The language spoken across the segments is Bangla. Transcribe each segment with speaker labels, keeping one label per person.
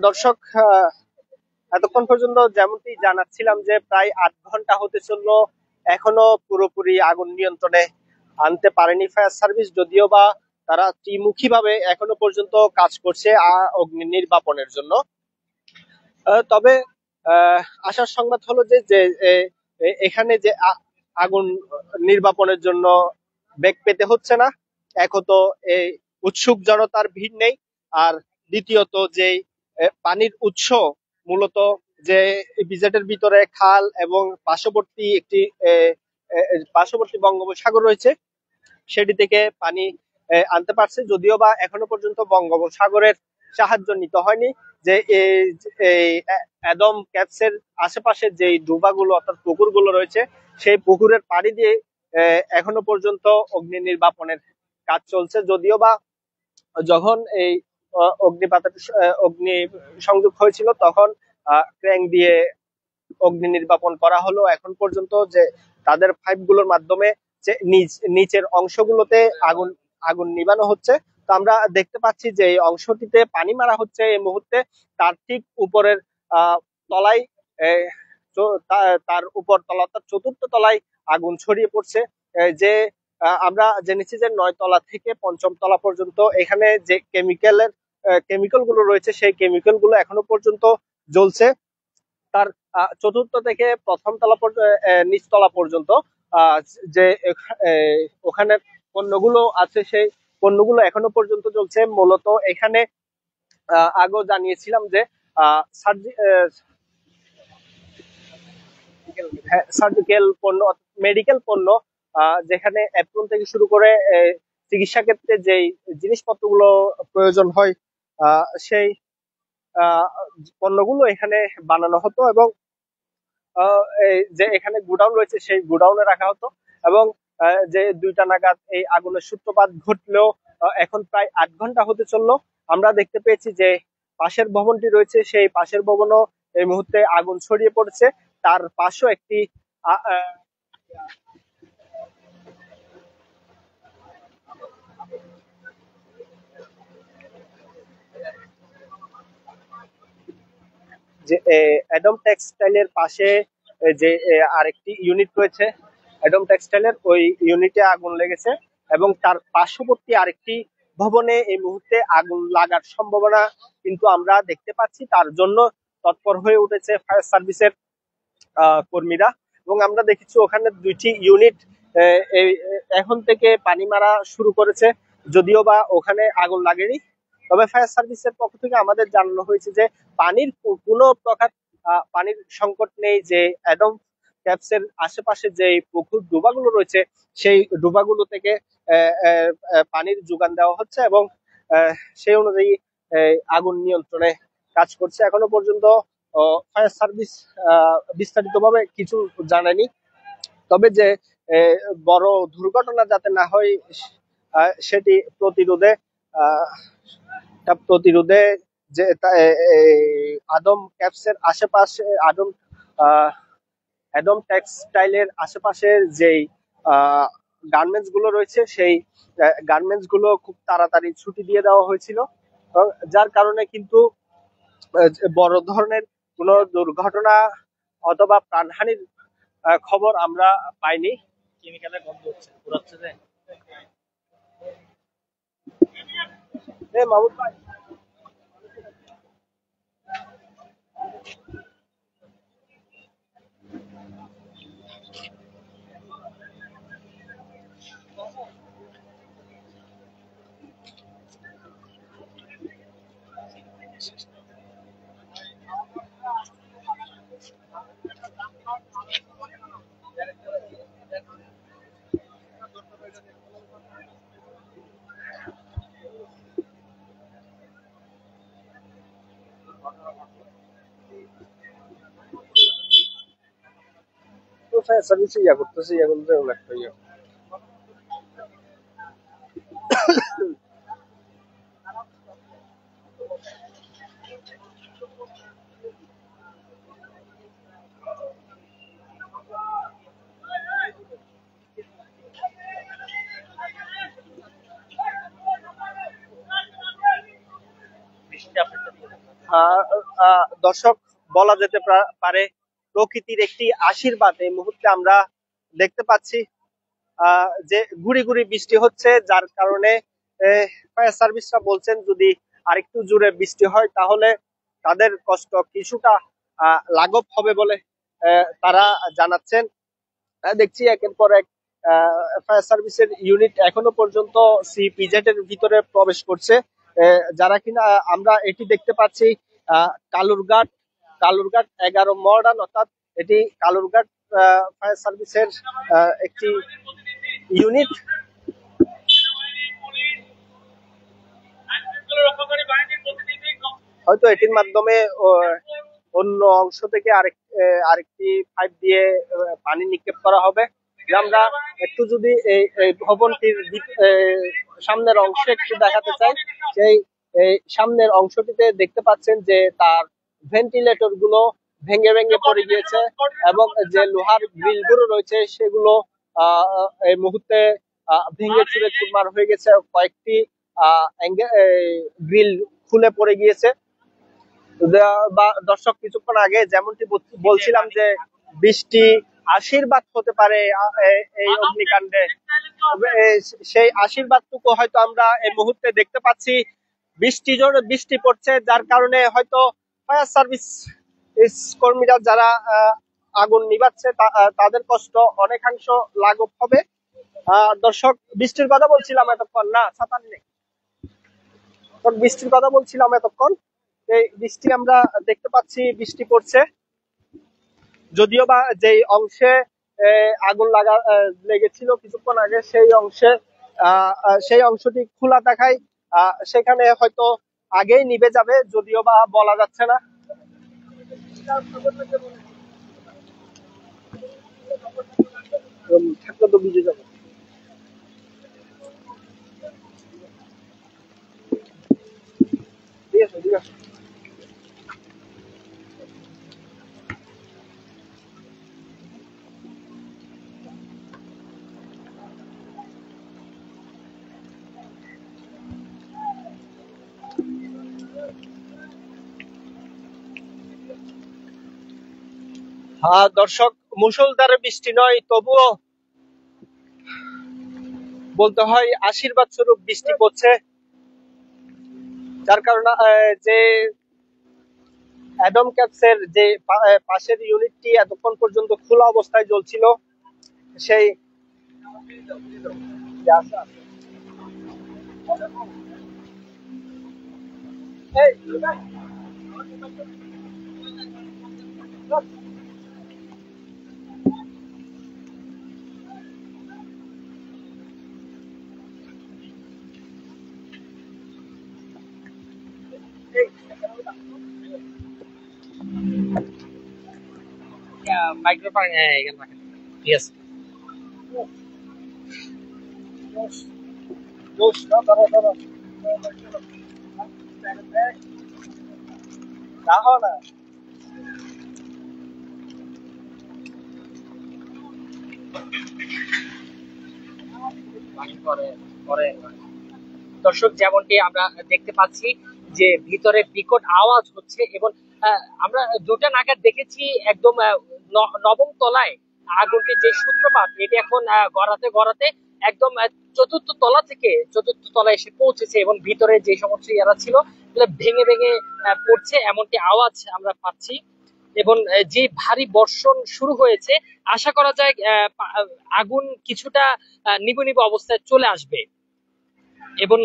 Speaker 1: দর্শক, এতক্ষণ পর্যন্ত যেমনটি জানাচ্ছিলাম যে প্রায় 8 ঘন্টা হতে চললো, এখনো পুরোপুরি আগুন নিয়ন্ত্রণে আনতে পারেনি ফায়ার সার্ভিস, যদিও বা তারা ত্রিমুখী ভাবে এখনো পর্যন্ত কাজ করছে অগ্নি নির্বাপনের জন্য। তবে আসার সংবাদ হলো যে যে এখানে যে আগুন নির্বাপনের জন্য বেগ পেতে হচ্ছে না। এক তো এই উৎসুক জনতার ভিড় নেই, আর দ্বিতীয়ত যে পানির উৎস মূলত যে বিজেটের ভিতরে খাল এবং পার্শ্ববর্তী একটি পার্শ্ববর্তী বঙ্গোপসাগর রয়েছে, সেটি থেকে পানি আনতে পারছে, যদিও বা এখনো পর্যন্ত বঙ্গোপসাগরের সাহায্য নিতে হয়নি। যে এই অ্যাডম ক্যাপসের আশেপাশে যে ডুবাগুলো অর্থাৎ পুকুরগুলো রয়েছে, সেই পুকুরের পাড়ি দিয়ে এখনো পর্যন্ত অগ্নি নির্বাপনের কাজ চলছে। যদিও বা যখন এই অগ্নিপাতের অগ্নি সংযোগ হয়েছিল তখন ক্র্যাঙ্ক দিয়ে অগ্নি নির্বাপন করা হলো। এখন পর্যন্ত যে তাদের পাইপ গুলোর মাধ্যমে যে নিচের অংশগুলোতে আগুন আগুন নিবানো হচ্ছে। তো আমরা দেখতে পাচ্ছি যে এই অংশটিতে পানি মারা হচ্ছে এই মুহূর্তে, তার ঠিক উপরের তলায় তার উপর তলা অর্থাৎ চতুর্থ তলায় আগুন ছড়িয়ে পড়ছে। যে আমরা জেনেছি যে 9 তলা থেকে 5ম তলা পর্যন্ত এখানে যে কেমিক্যাল গুলো রয়েছে, সেই কেমিক্যাল গুলো এখনো পর্যন্ত জ্বলছে। তার চতুর্থ থেকে প্রথম তলা নিচতলা পর্যন্ত যে ওখানে পণ্যগুলো আছে, সেই পণ্যগুলো এখনো পর্যন্ত চলছে। মূলত এখানে আগেও জানিয়েছিলাম যে সার্জিক্যাল পণ্য, মেডিকেল পণ্য, যেখানে অ্যাপ্রন থেকে শুরু করে চিকিৎসা ক্ষেত্রে যেই জিনিসপত্রগুলো প্রয়োজন হয়, সেই আহ, পণ্যগুলো এখানে বানানো হতো এবং এই যে এখানে গুডাউন রয়েছে সেই গুডাউনে রাখা হতো। এবং যে 2টা নাগাদ এই আগুনের সূত্রপাত ঘটলেও এখন প্রায় 8 ঘন্টা হতে চললো। আমরা দেখতে পেয়েছি যে পাশের ভবনটি রয়েছে, সেই পাশের ভবনও এই মুহূর্তে আগুন ছড়িয়ে পড়েছে। তার পাশেও একটি আ- আহ, যে অ্যাডম টেক্সটাইলের পাশে যে আরেকটি ইউনিট রয়েছে, অ্যাডম টেক্সটাইলের ওই ইউনিটে আগুন লেগেছে এবং তার পার্শ্ববর্তী আরেকটি ভবনে এই মুহূর্তে আগুন লাগার সম্ভাবনা কিন্তু আমরা দেখতে পাচ্ছি। তার জন্য তৎপর হয়ে উঠেছে ফায়ার সার্ভিসের কর্মীরা। এবং আমরা দেখেছি ওখানে 2টি ইউনিট এখন থেকে পানি মারা শুরু করেছে, যদিও বা ওখানে আগুন লাগেনি। তবে ফায়ার সার্ভিসের পক্ষ থেকে আমাদের জানানো হয়েছে যে পানির কোনো প্রকার পানির সংকট নেই। যে অ্যাডম ক্যাপসের আশেপাশে যে পুকুর ডুবাগুলো রয়েছে, সেই ডুবাগুলো থেকে পানির যোগান দেওয়া হচ্ছে এবং সেই অনুযায়ী আগুন নিয়ন্ত্রণে কাজ করছে। এখনো পর্যন্ত ফায়ার সার্ভিস বিস্তারিতভাবে কিছু জানায়নি। তবে যে বড় দুর্ঘটনা যাতে না হয় সেটি প্রতিরোধে আহ, প্রতিরোধে যে আদম ক্যাপসের আশেপাশে আহ, অ্যাডম টেক্সটাইলের আশেপাশের যেই গার্মেন্টস গুলো রয়েছে, সেই গার্মেন্টস গুলো খুব তাড়াতাড়ি ছুটি দিয়ে দেওয়া হয়েছিল, এবং যার কারণে কিন্তু বড় ধরনের কোনো দুর্ঘটনা অথবা প্রাণহানির খবর আমরা পাইনি। কেমিক্যালের গন্ধ হচ্ছে, পুরাচ্ছে যে মাহমুদ ভাই। তো ফায়ার সার্ভিস ইয়া করতেছে, ইয়া করতে একটা ইয়া দর্শক, বলা যেতে পারে প্রকৃতির একটি আশীর্বাদ এই মুহূর্তে আমরা দেখতে পাচ্ছি যে গুড়ি গুড়ি বৃষ্টি হচ্ছে, যার কারণে ফায়ার সার্ভিসরা বলছেন যদি আরেকটু জোরে বৃষ্টি হয় তাহলে তাদের কষ্ট কিছুটা লাঘব হবে বলে তারা জানাচ্ছেন। দেখছি একের পর এক ফায়ার সার্ভিসের ইউনিট এখনো পর্যন্ত সিপিজেড এর ভিতরে প্রবেশ করছে, যারা কিনা আমরা এটি দেখতে পাচ্ছি কালুরঘাট কালুরঘাট 11 মডার্ন, অর্থাৎ এটি কালুরঘাট ফায়ার সার্ভিসের একটি ইউনিট। হয়তো এটির মাধ্যমে অন্য অংশ থেকে আরেকটি পাইপ দিয়ে পানি নিক্ষেপ করা হবে। আমরা একটু যদি এই ভবনটির সামনের অংশে একটু দেখাতে চাই, সেই সামনের অংশটিতে দেখতে পাচ্ছেন যে তার ভেন্টিলেটর গুলো ভেঙে ভেঙে পড়ে গিয়েছে এবং যে লোহার গ্রিল গুলো রয়েছে সেগুলো এই মুহূর্তে ভেঙে চুরে চুরমার হয়ে গেছে, কয়েকটি গ্রিল খুলে পড়ে গিয়েছে। বা দর্শক, কিছুক্ষণ আগে যেমনটি বলছিলাম যে বৃষ্টি আশীর্বাদ হতে পারে এই অগ্নিকাণ্ডে, সেই আশীর্বাদটুকু হয়তো আমরা এই মুহূর্তে দেখতে পাচ্ছি। বৃষ্টি পড়ছে, যার কারণে হয়তো ফায়ার সার্ভিস কর্মীরা যারা আগুন নিভাচ্ছে তাদের কষ্ট অনেকাংশ লাঘব হবে। দর্শক, বৃষ্টির কথা বলছিলাম এতক্ষণ, না ছাতা নেই, বৃষ্টির কথা বলছিলাম এতক্ষণ। এই বৃষ্টি আমরা দেখতে পাচ্ছি, বৃষ্টি পড়ছে, যদিও বা যে অংশে আগুন লেগেছিল কিছুক্ষণ আগে সেই অংশটি খোলা দেখায়, সেখানে হয়তো আগেই নিভে যাবে, যদিও বা বলা যাচ্ছে না। থাকলে তো বুঝে যাবে। ঠিক আছে, ঠিক আছে। দর্শক, মুষলধারে বৃষ্টি নয়, তবুও বলতে হয় আশীর্বাদ স্বরূপ বৃষ্টি পড়ছে, যার কারণে যে অ্যাডম ক্যাপসের যে পাশের ইউনিটটি এতক্ষণ পর্যন্ত খোলা অবস্থায় জ্বলছিল, সেই
Speaker 2: মাইক্রোফোন এখানে রাখেন। ঠিক আছে।
Speaker 1: রাখো না।
Speaker 2: দর্শক, যেমনটি আমরা দেখতে পাচ্ছি যে ভিতরে বিকট আওয়াজ হচ্ছে এবং আমরা দুটা নাগাদ দেখেছি একদম নবম তলায় আগুনটির যে সূত্রপাত, এটি এখন গড়াতে গড়াতে একদম চতুর্থ তলা থেকে চতুর্থ তলায় এসে পৌঁছেছে এবং ভিতরে যে সমস্ত ইয়ারা ছিল ভেঙে ভেঙে পড়ছে এমনটি আওয়াজ আমরা পাচ্ছি। এবং যে ভারী বর্ষণ শুরু হয়েছে, আশা করা যায় আগুন কিছুটা নিভু নিভু অবস্থায় চলে আসবে। এবং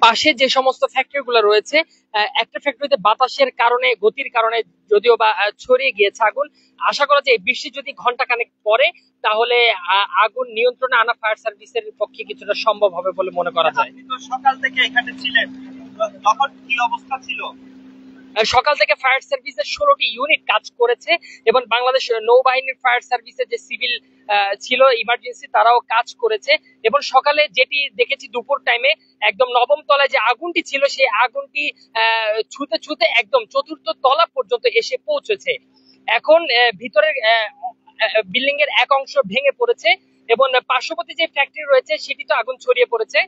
Speaker 2: পাশে যে সমস্ত ফ্যাক্টরি গুলো রয়েছে, একটা ফ্যাক্টরিতে বাতাসের কারণে, গতির কারণে যদিও বা ছড়িয়ে গিয়েছে আগুন। আশা করা যায় বৃষ্টি যদি ঘন্টা খানেক পরে তাহলে আগুন নিয়ন্ত্রণে আনা ফায়ার সার্ভিসের পক্ষে কিছুটা সম্ভব হবে বলে মনে করা যায়।
Speaker 1: সকাল থেকে এখানে ছিলেন, তখন কি অবস্থা ছিল?
Speaker 2: সকাল থেকে ফায়ার সার্ভিসের 16টি ইউনিট কাজ করেছে এবং বাংলাদেশ নৌবাহিনীর ফায়ার সার্ভিসের যে সিভিল ছিল ইমার্জেন্সি, তারাও কাজ করেছে। এবং সকালে যেটি দেখেছি দুপুর টাইমে একদম নবম তলায় যে আগুনটি ছিল, সেই আগুনটি ছুতে ছুতে একদম চতুর্থ তলা পর্যন্ত এসে পৌঁছেছে। এখন ভিতরের বিল্ডিং এর এক অংশ ভেঙে পড়েছে এবং পার্শ্ববর্তী যে ফ্যাক্টরি রয়েছে সেটি তো আগুন ছড়িয়ে পড়েছে।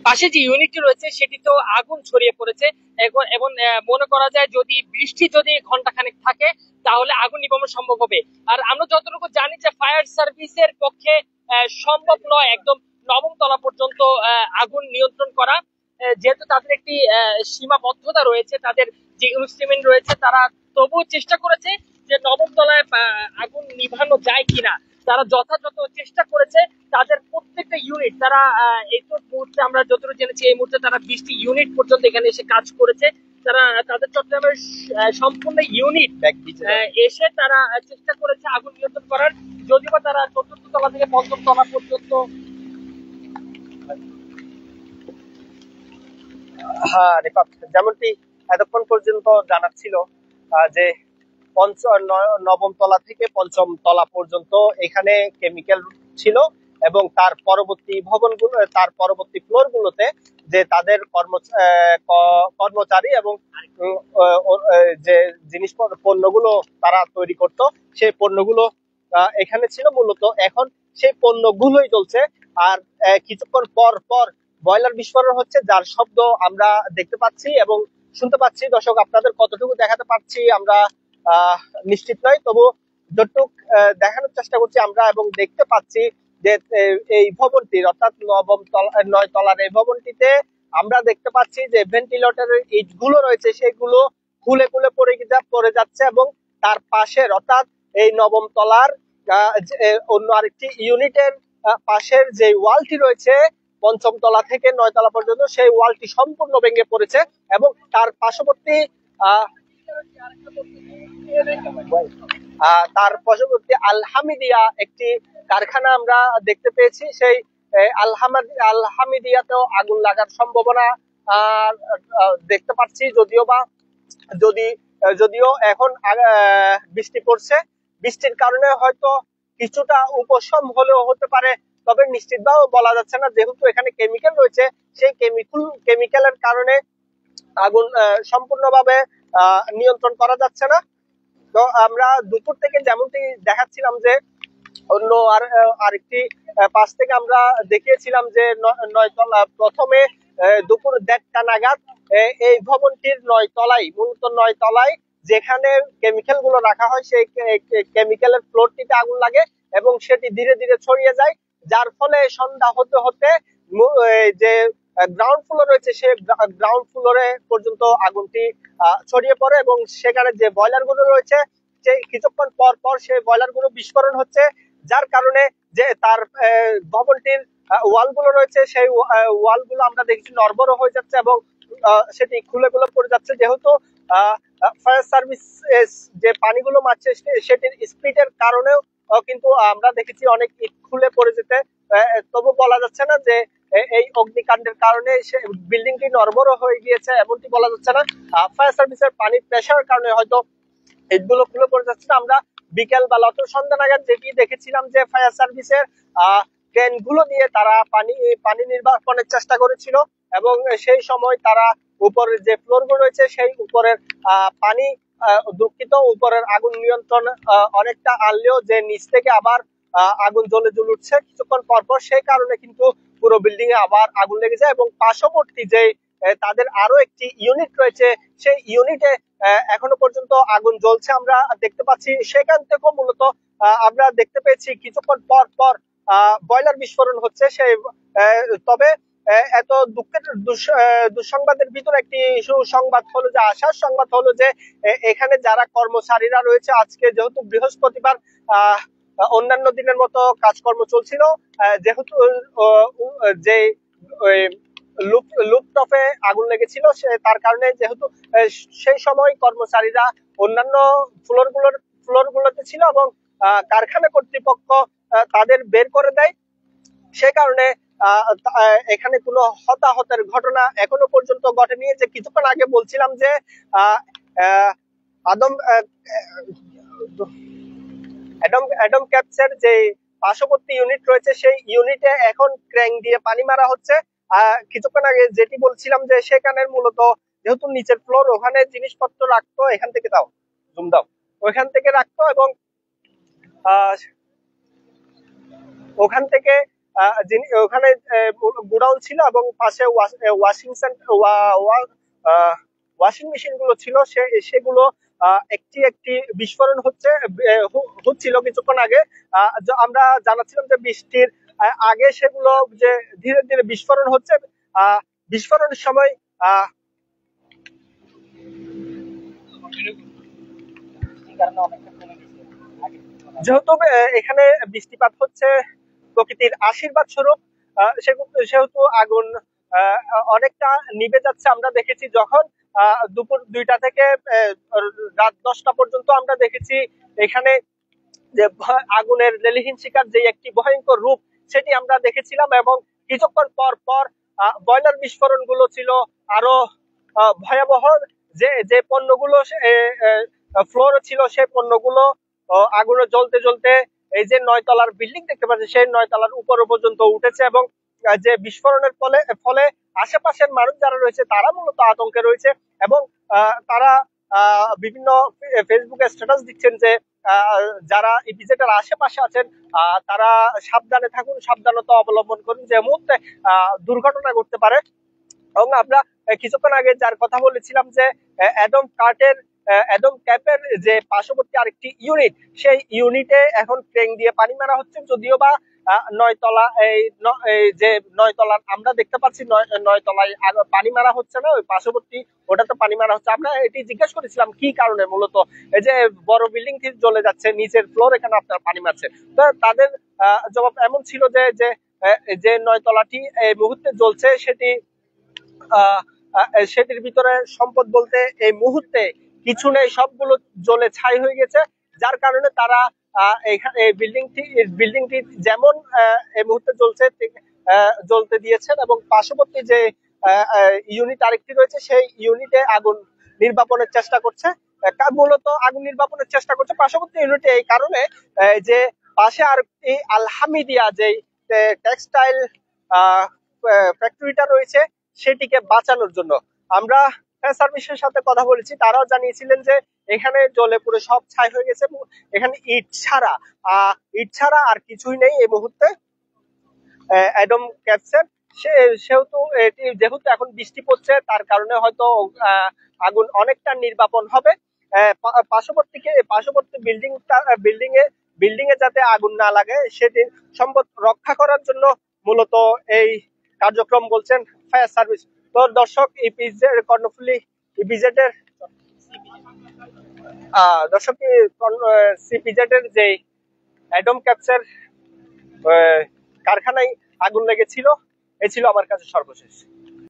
Speaker 2: পাশে যে ইউনিটটি রয়েছে সেটিতেও আগুন ছড়িয়ে পড়েছে। এবং মনে করা যায় যদি বৃষ্টি যদি ঘন্টাখানেক থাকে তাহলে আগুন নিভানো সম্ভব হবে। আর আমরা যতটুকু জানি যে ফায়ার সার্ভিসের পক্ষে সম্ভব নয় একদম নবম তলা পর্যন্ত আগুন নিয়ন্ত্রণ করা, যেহেতু তাদের একটি সীমাবদ্ধতা রয়েছে, তাদের যে ইনস্ট্রুমেন্ট রয়েছে, তারা তবুও চেষ্টা করেছে যে নবম তলায় আগুন নিভানো যায় কিনা। তারা যথাযথ চেষ্টা করেছে, তাদের প্রত্যেকটা ইউনিট তারা এই তো মুহূর্তে আমরা যতটুকু জেনেছি এই মুহূর্তে তারা 20টি ইউনিট পর্যন্ত এখানে এসে কাজ করেছে। তারা তাদের চট্টগ্রামের সম্পূর্ণ ইউনিট এসে তারা চেষ্টা করেছে আগুন নিয়ন্ত্রণ করার, যদিও বা তারা চতুর্থ তলা থেকে পঞ্চম তলা পর্যন্ত।
Speaker 1: হ্যাঁ রিফাত, যেমনটি এতক্ষণ পর্যন্ত জানাচ্ছিল যে নবম তলা থেকে পঞ্চম তলা পর্যন্ত এখানে কেমিক্যাল ছিল, এবং তার পরবর্তী ভবনগুলো, তার পরবর্তী ফ্লোর গুলোতে যে তাদের কর্মচারী এবং যে জিনিসপত্র পণ্যগুলো তারা তৈরি করত, সেই পণ্যগুলো এখানে ছিল মূলত। এখন সেই পণ্যগুলোই চলছে। আর কিছুক্ষণ পর পর বয়লার বিস্ফোরণ হচ্ছে, যার শব্দ আমরা দেখতে পাচ্ছি এবং শুনতে পাচ্ছি। দর্শক, আপনাদের কতটুকু দেখাতে পারছি আমরা আহ নিশ্চিত নয়, তবু যতটুক দেখানোর চেষ্টা করছি আমরা এবং দেখতে পাচ্ছি যে এই ভবনটির, অর্থাৎ নবম তলা 9 তলার এই ভবনটিতে আমরা দেখতে পাচ্ছি যে ভেন্টিলেটরের ইট গুলো রয়েছে সেগুলো খুলে খুলে পড়ে যাচ্ছে, এবং তার পাশের, অর্থাৎ এই নবম তলার অন্য আরেকটি ইউনিটের পাশের যে ওয়ালটি রয়েছে পঞ্চম তলা থেকে 9 তলা পর্যন্ত, সেই ওয়ালটি সম্পূর্ণ ভেঙে পড়েছে। এবং তার পার্শ্ববর্তী আল-হামিদিয়া একটি কারখানা আমরা দেখতে পেয়েছি। সেই আল-হামিদিয়াতেও আগুন লাগার সম্ভাবনা দেখতে পাচ্ছি। যদিও এখন বৃষ্টি পড়ছে, বৃষ্টির কারণে হয়তো কিছুটা উপশম হলেও হতে পারে, তবে নিশ্চিতভাবে বলা যাচ্ছে না, যেহেতু এখানে কেমিক্যাল রয়েছে। সেই কেমিক্যালের কারণে আগুন সম্পূর্ণভাবে নিয়ন্ত্রণ করা যাচ্ছে না। তো আমরা দুপুর থেকে যেমনটি দেখাচ্ছিলাম যে অন্য আরেকটি পাশ থেকে আমরা দেখিয়েছিলাম যে 9 তলা প্রথমে দুপুর 1:30টা নাগাদ এই ভবনটির 9 তলায়, মূলত 9 তলায় যেখানে কেমিক্যাল গুলো রাখা হয়, সেই কেমিক্যালের ফ্লোরটিতে আগুন লাগে এবং সেটি ধীরে ধীরে ছড়িয়ে যায়, যার ফলে সন্ধ্যা হতে হতে যে গ্রাউন্ড ফ্লোর রয়েছে সেই গ্রাউন্ড ফ্লোরে পর্যন্ত আগুনটি ছড়িয়ে পড়ে, এবং সেখানে যে বয়লার গুলো রয়েছে সেই কিছুক্ষণ পর পর সেই বয়লার গুলো বিস্ফোরণ হচ্ছে, যার কারণে যে তার ভবনটির ওয়াল গুলো রয়েছে সেই ওয়াল গুলো আমরা দেখছি নড়বড় হয়ে যাচ্ছে এবং সেটি খুলে খুলে পড়ে যাচ্ছে। যেহেতু ফায়ার সার্ভিস যে পানিগুলো মারছে সেটির স্পিডের কারণেও কিন্তু আমরা দেখেছি অনেক ইট খুলে পড়ে যেতে। তবু বলা যাচ্ছে না যে এই অগ্নিকাণ্ডের কারণে বিল্ডিংটি নড়বড় হয়ে গিয়েছে, এমনটি বলা যাচ্ছে না। ফায়ার সার্ভিসের পানির প্রেশারের কারণে হয়তো ইটগুলো খুলে পড়ে যাচ্ছে না। আমরা বিকেল বেলা অত সন্ধ্যা নাগাদ যেটি দেখেছিলাম যে ফায়ার সার্ভিসের ক্রেন গুলো দিয়ে তারা পানি নির্বাপনের চেষ্টা করেছিল, এবং সেই সময় তারা উপরের যে ফ্লোর গুলো রয়েছে সেই উপরের পানি, দুঃখিত, উপরের আগুন নিয়ন্ত্রণ অনেকটা আনলেও যে নিচ থেকে আবার আগুন জ্বলে উঠছে কিছুক্ষণ পর পর, সেই কারণে কিন্তু পুরো বিল্ডিং এ আবার আগুন লেগে যায়। এবং পার্শ্ববর্তী যে তাদের আরো একটি ইউনিট রয়েছে সেই ইউনিটে এখনো পর্যন্ত আগুন জ্বলছে আমরা দেখতে পাচ্ছি। সেখান থেকেও মূলত আমরা দেখতে পেয়েছি কিছুক্ষণ পর পর বয়লার বিস্ফোরণ হচ্ছে। সেই তবে এত দুঃখের দুঃসংবাদের ভিতরে একটি সুসংবাদ হলো যে, আশার সংবাদ হলো যে এখানে যারা কর্মচারীরা রয়েছে, আজকে যেহেতু বৃহস্পতিবার, অন্যান্য দিনের মতো কাজকর্ম চলছিল, যেহেতু যে লুপটপে আগুন লেগেছিল তার কারণে, যেহেতু সেই সময় কর্মচারীরা অন্যান্য ফ্লোর গুলোতে ছিল এবং কারখানা কর্তৃপক্ষ তাদের বের করে দেয়, সে কারণে এখানে কোনো হতাহতের ঘটনা এখনো পর্যন্ত ঘটেনি। যে কিছুক্ষণ আগে বলছিলাম যে আদম অ্যাডম ক্যাপসের যে পার্শ্ববর্তী ইউনিট রয়েছে সেই ইউনিটে এখন ক্র্যাঙ্ক দিয়ে পানি মারা হচ্ছে। কিছুক্ষণ আগে যেটি বলছিলাম যে সেখানে মূলত যেহেতু নিচের ফ্লোর, ওখানে জিনিসপত্র রাখতো, এখান থেকে দাও জুম দাও, ওইখান থেকে রাখতো এবং ওখান থেকে যিনি ওখানে গোডাউন ছিল এবং পাশে ওয়াশিং ওয়াশিং মেশিন গুলো ছিল, সেগুলো একটি একটি বিস্ফোরণ হচ্ছিল কিছুক্ষণ আগে। আমরা জানাচ্ছিলাম যে বৃষ্টির আগে সেগুলো যে ধীরে ধীরে বিস্ফোরণ হচ্ছে। বিস্ফোরণের সময় যেহেতু এখানে বৃষ্টিপাত হচ্ছে প্রকৃতির আশীর্বাদ স্বরূপ, সেহেতু আগুন অনেকটা নিভে যাচ্ছে। আমরা দেখেছি যখন দুপুর 2টা থেকে রাত 10টা পর্যন্ত আমরা দেখেছি এখানে যে আগুনের লেলিহান শিকার যে একটি ভয়ঙ্কর রূপ সেটি আমরা দেখেছিলাম, এবং কিছুক্ষণ পর পর বয়লার বিস্ফোরণ গুলো ছিল আরো ভয়াবহ। যে যে পণ্যগুলো ফ্লোরে ছিল সেই পণ্যগুলো আগুনে জ্বলতে জ্বলতে এই যে 9 তলার বিল্ডিং দেখতে পাচ্ছি সেই 9 তলার উপর পর্যন্ত উঠেছে, এবং যে বিস্ফোরণের ফলে আশেপাশের মানুষ যারা রয়েছে তারা মূলত আতঙ্কে রয়েছে, এবং তারা বিভিন্ন ফেসবুকে স্ট্যাটাস দিচ্ছেন যে যারা ইপিজেডের আশেপাশে আছেন তারা সাবধানে থাকুন, সাবধানতা অবলম্বন করুন, যে মুহূর্তে দুর্ঘটনা ঘটতে পারে। এবং আমরা কিছুক্ষণ আগে যার কথা বলেছিলাম যে অ্যাডম ক্যাপের যে পার্শ্ববর্তী আরেকটি ইউনিট, সেই ইউনিটে এখন ক্রেন দিয়ে পানি মারা হচ্ছে, যদিও বা 9 তলা এই যে 9 তলার আমরা দেখতে পাচ্ছি 9 তলায় পানি মারা হচ্ছে না, ওই পার্শ্ববর্তী ওটাতে পানি মারা হচ্ছে। আমরা এটি জিজ্ঞেস করেছিলাম কি কারণে মূলত এই যে বড় বিল্ডিং থেকে জ্বলে যাচ্ছে নিচের ফ্লোর, এখানে আপনারা পানি মারছে। তো তাদের জবাব এমন ছিল যে যে 9 তলাটি এই মুহূর্তে জ্বলছে সেটির ভিতরে সম্পদ বলতে এই মুহূর্তে কিছু নেই, সবগুলো জ্বলে ছাই হয়ে গেছে, যার কারণে তারা এখানে এই বিল্ডিংটি যেমন এই মুহূর্তে জ্বলতে দিয়েছেন, এবং পার্শ্ববর্তী যে ইউনিট আরেকটি রয়েছে সেই ইউনিটে আগুন নির্বাপনের চেষ্টা করছে। মূলত আগুন নির্বাপনের চেষ্টা করছে পার্শ্ববর্তী ইউনিটে এই কারণে যে পাশে আর এই আলহামিদিয়া যে টেক্সটাইল ফ্যাক্টরিটা রয়েছে সেটিকে বাঁচানোর জন্য। আমরা ফায়ার সার্ভিসের সাথে কথা বলেছি, তারাও জানিয়েছিলেন যে এখানে জ্বলে পুরো সব ছাই হয়ে গেছে, এখানে ইট ছাড়া আর কিছুই নেই এই মুহূর্তে। অ্যাডম ক্যাপসের যেহেতু এখন বৃষ্টি পড়ছে তার কারণে হয়তো আগুন অনেকটা নির্বাপন হবে। পার্শ্ববর্তী বিল্ডিং এ যাতে আগুন না লাগে সেটি সম্পদ রক্ষা করার জন্য মূলত এই কার্যক্রম বলছেন ফায়ার সার্ভিস। তো দর্শক কর্ণফুলী ইপিজেড এর সিপিজেড এর যে অ্যাডম ক্যাপসের কারখানায় আগুন লেগেছিল, এ ছিল আমার কাছে সর্বশেষ।